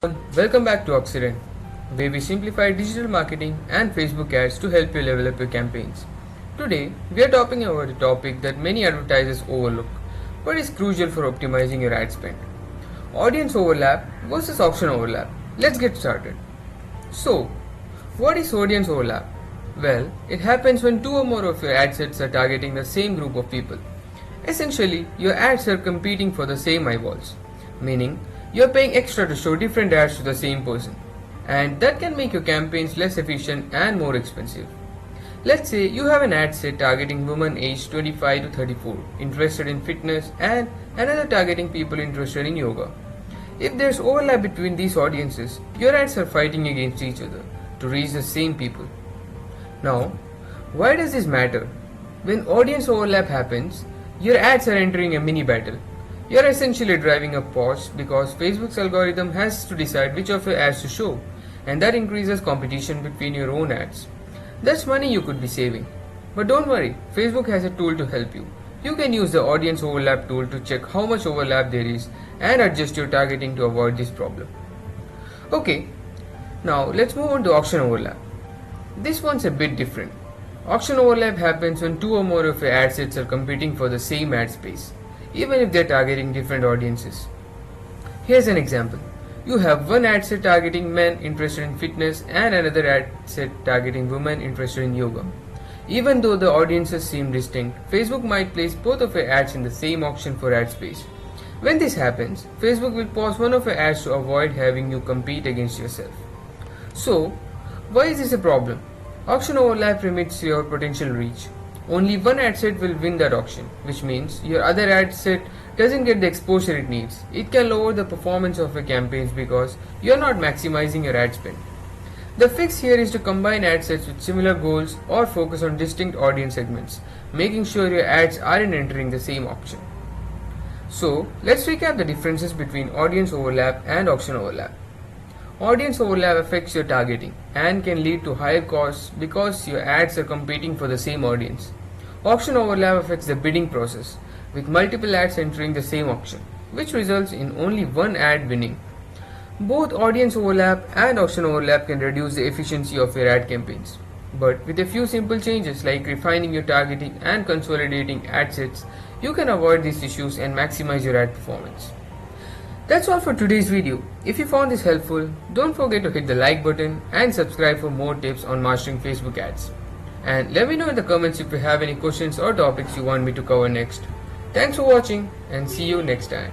Welcome back to Occident, where we simplify digital marketing and Facebook ads to help you level up your campaigns. Today, we are talking about a topic that many advertisers overlook, but is crucial for optimizing your ad spend. Audience overlap versus auction overlap. Let's get started. So, what is audience overlap? Well, it happens when two or more of your ad sets are targeting the same group of people. Essentially, your ads are competing for the same eyeballs, meaning you are paying extra to show different ads to the same person, and that can make your campaigns less efficient and more expensive. Let's say you have an ad set targeting women aged 25 to 34 interested in fitness and another targeting people interested in yoga. If there's overlap between these audiences, your ads are fighting against each other to reach the same people. Now, why does this matter? When audience overlap happens, your ads are entering a mini battle. You are essentially driving a pause because Facebook's algorithm has to decide which of your ads to show, and that increases competition between your own ads. That's money you could be saving. But don't worry, Facebook has a tool to help you. You can use the audience overlap tool to check how much overlap there is and adjust your targeting to avoid this problem. Okay, now let's move on to auction overlap. This one's a bit different. Auction overlap happens when two or more of your ad sets are competing for the same ad space, even if they're targeting different audiences. Here's an example. You have one ad set targeting men interested in fitness and another ad set targeting women interested in yoga. Even though the audiences seem distinct, Facebook might place both of your ads in the same auction for ad space. When this happens, Facebook will pause one of your ads to avoid having you compete against yourself. So, why is this a problem? Auction overlap limits your potential reach. Only one ad set will win that auction, which means your other ad set doesn't get the exposure it needs. It can lower the performance of your campaigns because you're not maximizing your ad spend. The fix here is to combine ad sets with similar goals or focus on distinct audience segments, making sure your ads aren't entering the same auction. So, let's recap the differences between audience overlap and auction overlap. Audience overlap affects your targeting and can lead to higher costs because your ads are competing for the same audience. Auction overlap affects the bidding process, with multiple ads entering the same auction, which results in only one ad winning. Both audience overlap and auction overlap can reduce the efficiency of your ad campaigns. But with a few simple changes like refining your targeting and consolidating ad sets, you can avoid these issues and maximize your ad performance. That's all for today's video. If you found this helpful, don't forget to hit the like button and subscribe for more tips on mastering Facebook ads. And let me know in the comments if you have any questions or topics you want me to cover next. Thanks for watching and see you next time.